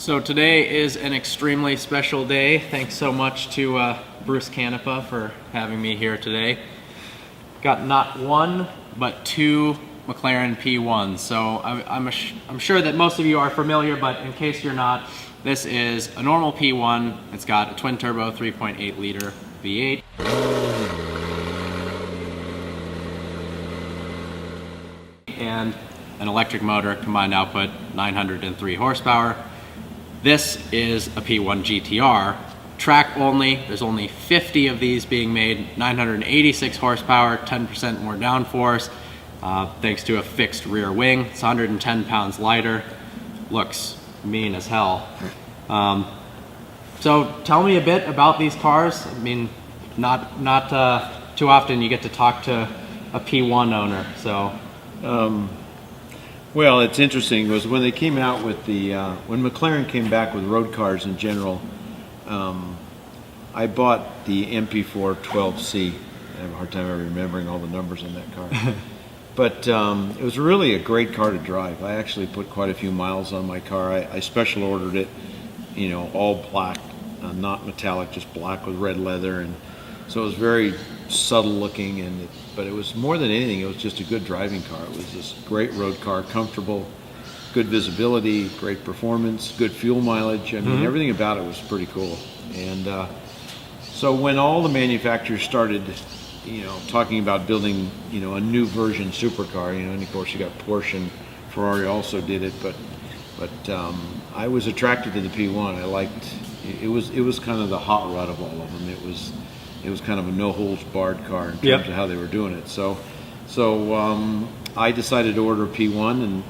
So today is an extremely special day. Thanks so much to Bruce Canepa for having me here today. Got not one, but two McLaren P1s. So I'm sure that most of you are familiar, but in case you're not, this is a normal P1. It's got a twin turbo 3.8 liter V8. And an electric motor, combined output 903 horsepower. This is a P1 GTR, track only. There's only 50 of these being made, 986 horsepower, 10% more downforce, thanks to a fixed rear wing. It's 110 pounds lighter, looks mean as hell. So tell me a bit about these cars. I mean, not too often you get to talk to a P1 owner, so. Well, it's interesting was when they came out with the when McLaren came back with road cars in general. I bought the MP4 12C. I have a hard time ever remembering all the numbers on that car. But it was really a great car to drive. I actually put quite a few miles on my car. I special ordered it, you know, all black, not metallic, just black with red leather, and so it was very subtle looking, but it was more than anything, it was just a good driving car. It was this great road car, comfortable, good visibility, great performance, good fuel mileage. I mean, everything about it was pretty cool. And so when all the manufacturers started, you know, talking about building, you know, a new version supercar, you know, and of course you got Porsche and Ferrari also did it, but I was attracted to the P1. I liked it. Was kind of the hot rod of all of them. It was kind of a no-holds-barred car in terms of how they were doing it. So I decided to order a P1,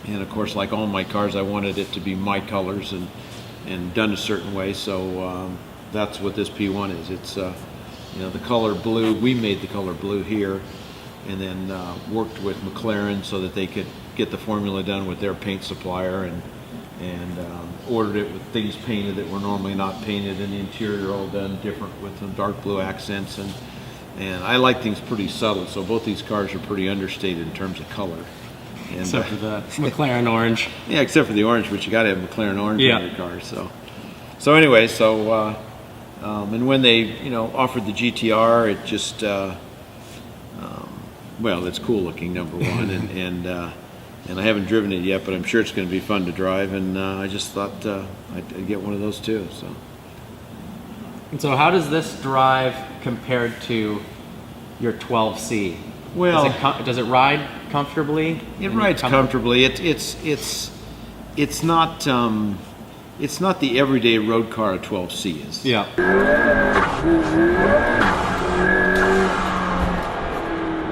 and of course, like all my cars, I wanted it to be my colors and done a certain way. So that's what this P1 is. It's you know, the color blue. We made the color blue here, and then worked with McLaren so that they could get the formula done with their paint supplier, and ordered it with things painted that were normally not painted, and the interior all done different with some dark blue accents, and I like things pretty subtle, so both these cars are pretty understated in terms of color. And, except for the McLaren orange. Yeah, except for the orange, but you got to have McLaren orange in your car. So anyway, and when they, you know, offered the GTR, it just well, it's cool looking, number one, and I haven't driven it yet, but I'm sure it's going to be fun to drive, and I just thought I'd get one of those too. And so how does this drive compared to your 12C? Well, does it ride comfortably? It rides comfortably. It's not the everyday road car a 12C is. Yeah.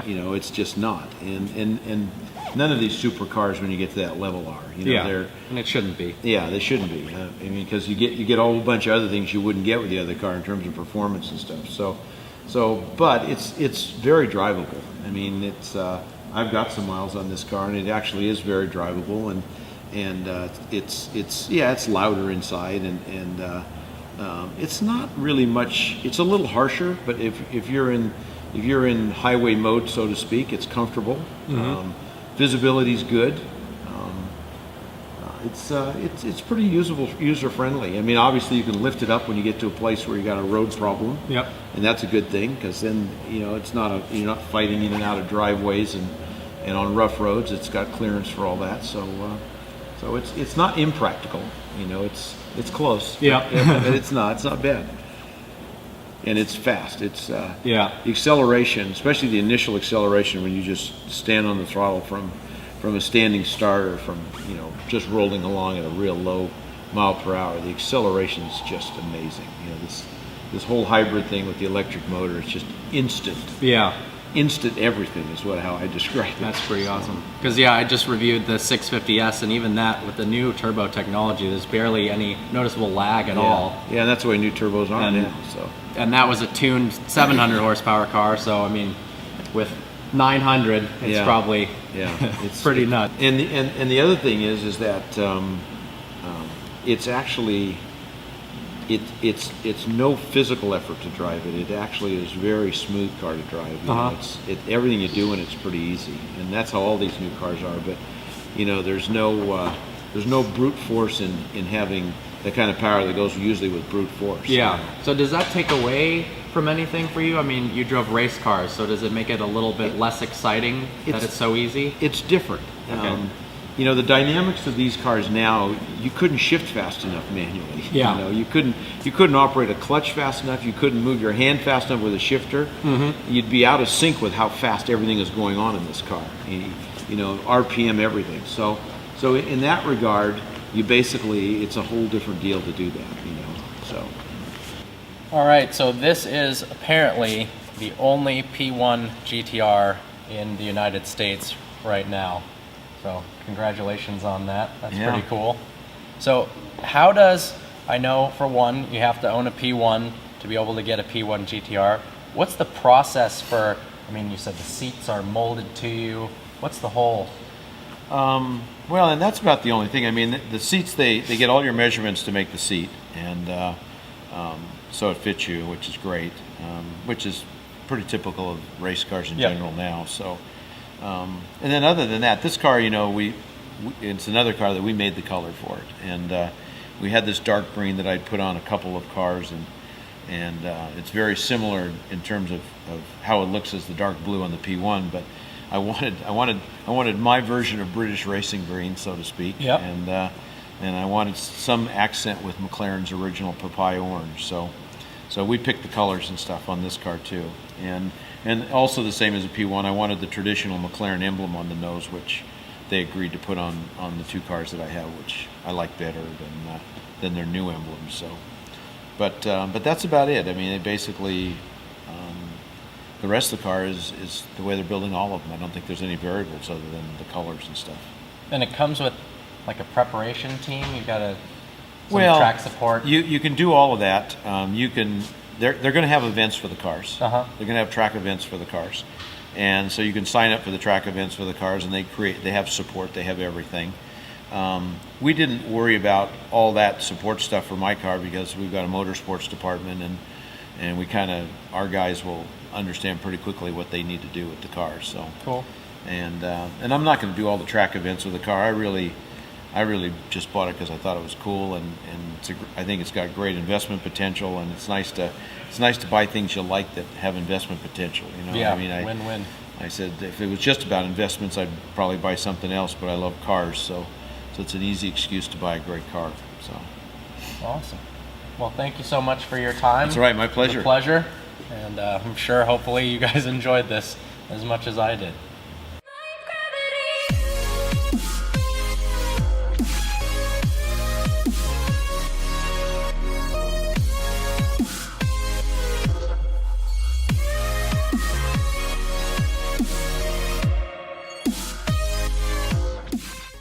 You know, it's just not, and none of these supercars, when you get to that level, are. You know, and it shouldn't be. Yeah, they shouldn't be. I mean, because you get a whole bunch of other things you wouldn't get with the other car in terms of performance and stuff. But it's very drivable. I mean, I've got some miles on this car, and it actually is very drivable, and it's louder inside, and it's not really much. It's a little harsher, but if you're in highway mode, so to speak, it's comfortable. Visibility's good. It's pretty user friendly. I mean, obviously you can lift it up when you get to a place where you got a road problem. Yep. And that's a good thing, because then, you know, you're not fighting in and out of driveways and on rough roads. It's got clearance for all that. So it's not impractical. You know, it's close. Yeah. But it's not bad. And it's fast. It's the acceleration, especially the initial acceleration when you just stand on the throttle from a standing start, or from, you know, just rolling along at a real low mile per hour. The acceleration is just amazing. You know, this whole hybrid thing with the electric motor is just instant. Yeah. Instant everything is how I describe it. That's pretty awesome. Because I just reviewed the 650S, and even that with the new turbo technology, there's barely any noticeable lag at all. Yeah, and that's the way new turbos are now. And that was a tuned 700 horsepower car, so I mean, with 900, it's probably it's pretty nuts. And the other thing is that it's actually it's no physical effort to drive it. It actually is a very smooth car to drive. You know, everything you do in it's pretty easy, and that's how all these new cars are. But you know, there's no there's no brute force in having the kind of power that goes usually with brute force. Yeah. So does that take away from anything for you? I mean, you drove race cars, so does it make it a little bit less exciting that it's so easy? It's different. Okay. You know, the dynamics of these cars now, you couldn't shift fast enough manually. Yeah. You know, you couldn't operate a clutch fast enough. You couldn't move your hand fast enough with a shifter. Mm-hmm. You'd be out of sync with how fast everything is going on in this car. You know, RPM, everything. So in that regard, you basically, it's a whole different deal to do that. You know, so. All right. So this is apparently the only P1 GTR in the United States right now. So congratulations on that. That's pretty cool. So how does, I know for one, you have to own a P1 to be able to get a P1 GTR. What's the process for, I mean, you said the seats are molded to you. What's the whole? Well, and that's about the only thing. I mean, the seats, they get all your measurements to make the seat. And so it fits you, which is great, which is pretty typical of race cars in general now. So. And then other than that, this car, you know, it's another car that we made the color for it. And we had this dark green that I'd put on a couple of cars, and it's very similar in terms of how it looks as the dark blue on the P1, but I wanted my version of British racing green, so to speak. Yep. And I wanted some accent with McLaren's original papaya orange. So we picked the colors and stuff on this car too. And also the same as a P1, I wanted the traditional McLaren emblem on the nose, which they agreed to put on the two cars that I have, which I like better than their new emblems. So, but that's about it. I mean, they basically, the rest of the car is the way they're building all of them. I don't think there's any variables other than the colors and stuff. And it comes with like a preparation team. You got some track support. You can do all of that. They're going to have events for the cars. Uh-huh. They're going to have track events for the cars, and so you can sign up for the track events for the cars, and they have support. They have everything. We didn't worry about all that support stuff for my car because we've got a motorsports department, and our guys will understand pretty quickly what they need to do with the cars. So cool. And I'm not going to do all the track events with the car. I really just bought it because I thought it was cool, and I think it's got great investment potential, and it's nice to buy things you like that have investment potential. You know, yeah, I mean, win-win. I said if it was just about investments, I'd probably buy something else, but I love cars, so it's an easy excuse to buy a great car. So awesome. Well, thank you so much for your time. That's all right, my pleasure. It was a pleasure, and I'm sure hopefully you guys enjoyed this as much as I did.